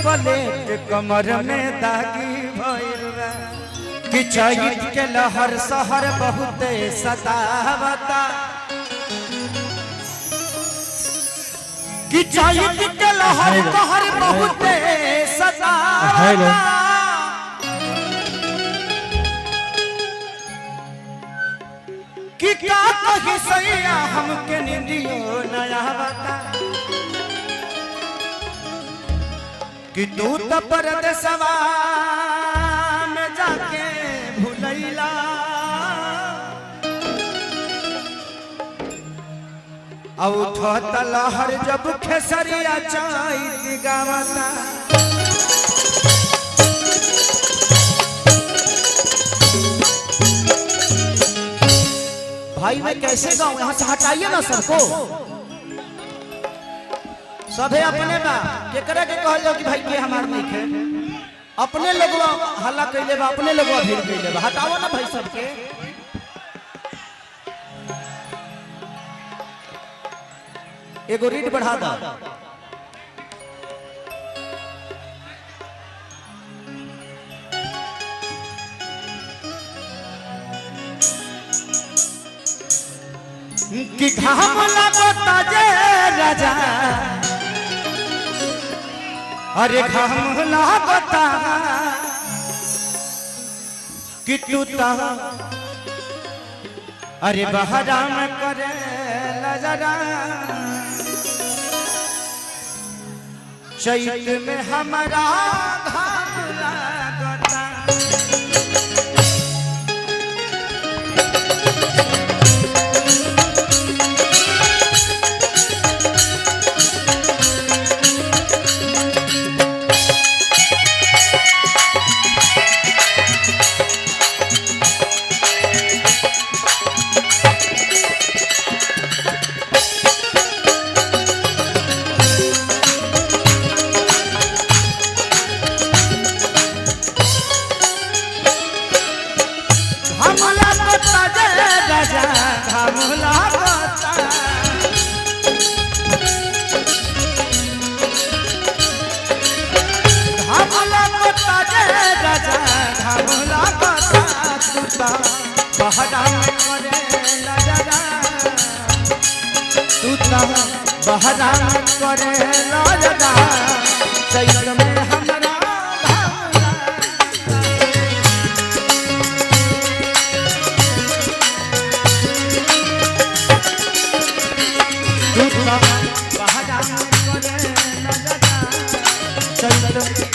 Plate कमर में दागी भइल बा कि चैत के लहर सहर बहुत सतावता कि चैत के लहर सहर बहुत सतावता कि क्या कही सैया हमके निंदियो नया बता कि तू तो परदेसवा में जाके भूलैला औ उठत लहर जब खेसरिया चैत गावता भाई मैं कैसे गाऊं यहाँ से हटाइए ना सबको सभे अपने बा केकरा के कहल जाओ कि भाई के हमार नहीं खे अपने लोगवा हल्ला कइले बा अपने लोगवा भीड़ कइले बा हटाओ ना भाई सबके एगो रीड बढ़ा दा कि घाम लगता जे राजा अरे घाम लगता कि तू अरे बहरा में करे नजरा चैत में हमारा घाम लगता बहरा करे लजदा चैत में हमरा बहरा करे लजदा चैत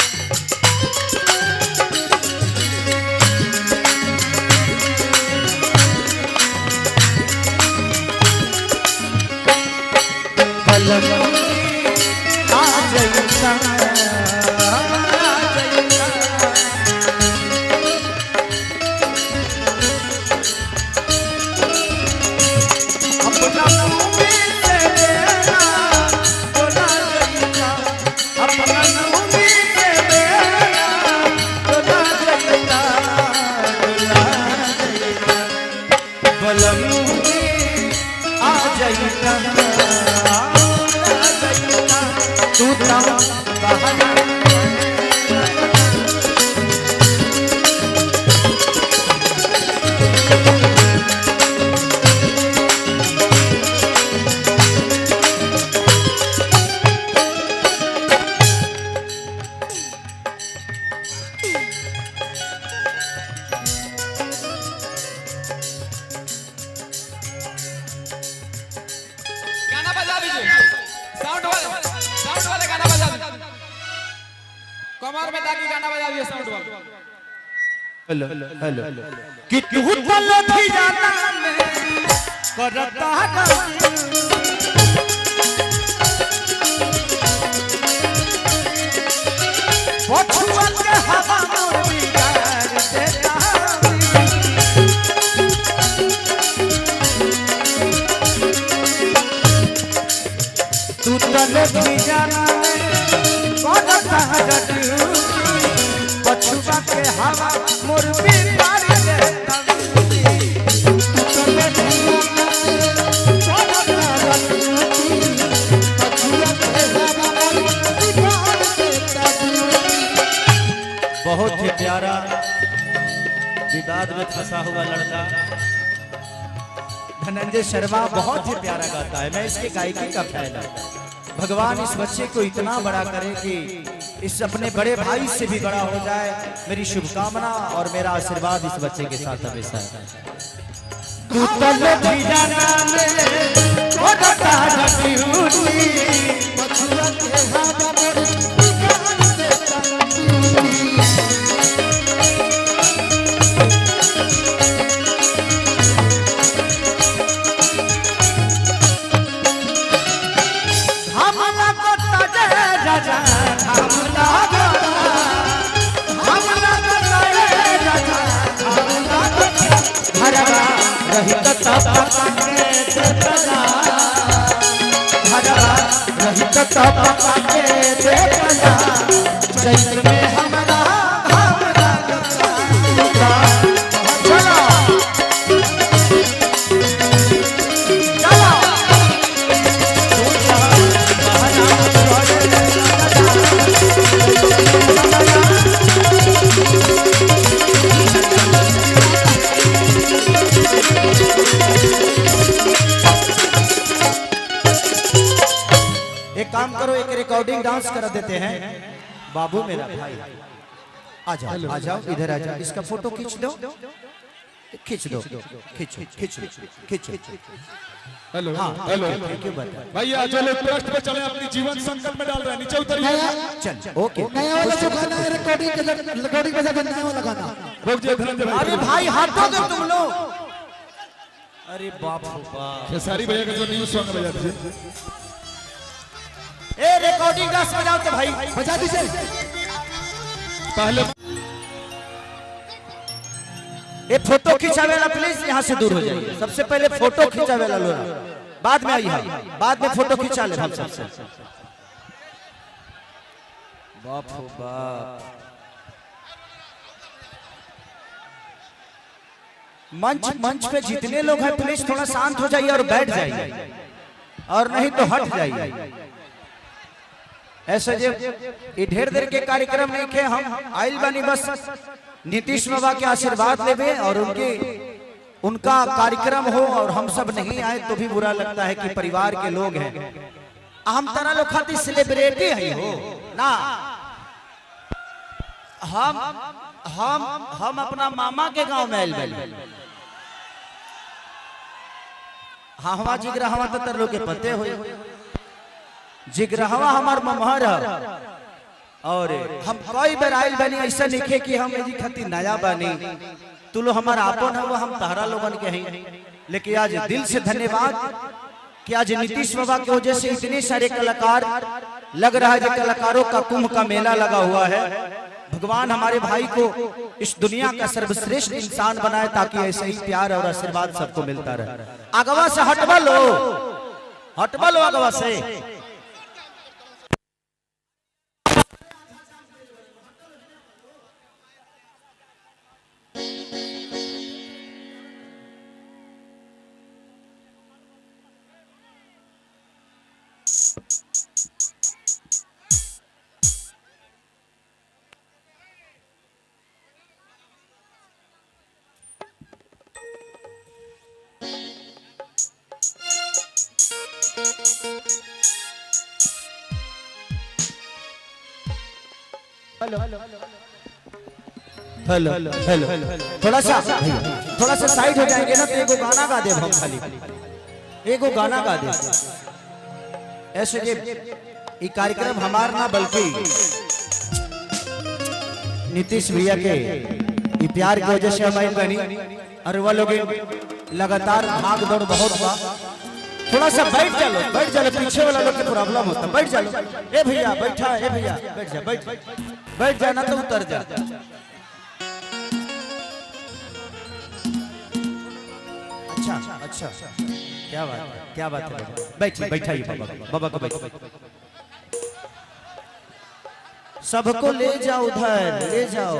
कमर में ताकि गाना बजा दिए साउंड वाला हेलो हेलो कि तू तल भी जाना करता पछुआ के हवा मोर बिगाड़ देता तू तल भी जाना पछुआ के हवा मोर बिगाड़ देता पछुआ के हवा मोर बिगाड़ देता बहुत ही प्यारा विवाद में फंसा हुआ लड़का धनंजय शर्मा बहुत ही प्यारा गाता है। मैं इसकी गायकी का फैन हूं। भगवान इस बच्चे को इतना बड़ा करे कि इस अपने बड़े भाई से भी बड़ा हो जाए। मेरी शुभकामना और मेरा आशीर्वाद इस बच्चे के साथ हमेशा है। चैत्र में हमारा एक काम करो, एक रिकॉर्डिंग डांस करा देते हैं। बाबू मेरा भाई आ जाओ, आ जाओ, इधर आ जाओ। इसका फोटो खींच दो, खींच दो, खींचो, खींचो, खींचो। हेलो हाँ, हेलो क्यों बता भैया, जो लोग ट्रस्ट पे चले अपनी जीवन संकट में डाल रहे हैं, नीचे उतरिए। चल, ओके। नया वाला जो गाना है रिकॉर्डिंग के साथ नया वाला गाना। रुक जाइए धनंजय भाई। अरे भाई हटो दो तुम लोग। अरे बाप रे बाप। खेसारी भैया का जो न्यूज सॉन्ग बजा दीजिए। ए रिकॉर्डिंग डांस बजाओ तो भाई बजा दीजिए। पहले ये फोटो खिंचावेला प्लीज यहाँ से दूर हो जाइए। सबसे पहले फोटो खिंचावेला लो, बाद में आइए, बाद में फोटो खिंचा ले हम सबसे। बाप हो बाप। मंच पे जितने लोग हैं प्लीज थोड़ा शांत हो जाइए और बैठ जाइए, और नहीं तो हट जाइए। ऐसे ये ढेर देर के कार्यक्रम नहीं के हम आइल बानी बस नीतीश बाबा के आशीर्वाद लेवे और उनका कार्यक्रम हो, और हम सब नहीं आए तो भी बुरा लगता है कि परिवार के लोग हैं। हम तरह लोग खातिर सेलिब्रिटी है हो ना। हम अपना मामा के गांव में आइल बानी। हाँ हमारा जिगरहवा तो तर लोग के पते हो। जिगरहवा हमार ममहर है, और हम कई बार आइल बानी। ऐसा नहीं कि हम जी खातिर नया बानी, तू लो हमारा आपन है, वो हम तहरा लोगन के हैं। लेकिन आज दिल से धन्यवाद कि आज नीतीश बाबा की वजह से इतने सारे कलाकार लग रहा है। जो कलाकारों का कुंभ का मेला लगा हुआ है। भगवान हमारे भाई को इस दुनिया का सर्वश्रेष्ठ इंसान बनाए, ताकि ऐसे ही प्यार और आशीर्वाद सबको मिलता रहे। अगवा से हटवा लो, हटवा लो अगवा से। हेलो हेलो थोड़ा सा साइड हो जाएंगे ना तो एगो गाना गा दे। हम खाली एगो गाना गा दे। ऐसे ये कार्यक्रम हमार ना बल्कि नीतीश भैया के ये प्यार की वजह से हमारी बनी, और वह लोग लगातार भाग दौड़ बहुत बा। थोड़ा सा बैठ जाओ, पीछे वाला लोग के प्रॉब्लम होता। बैठ जाओ, ए भैया बैठा, ए भैया बैठ जा, बैठ जाना तो उतर जा। अच्छा क्या बात है। बैठाइए बाबा को बैठ। सबको ले जाओ, उधर ले जाओ।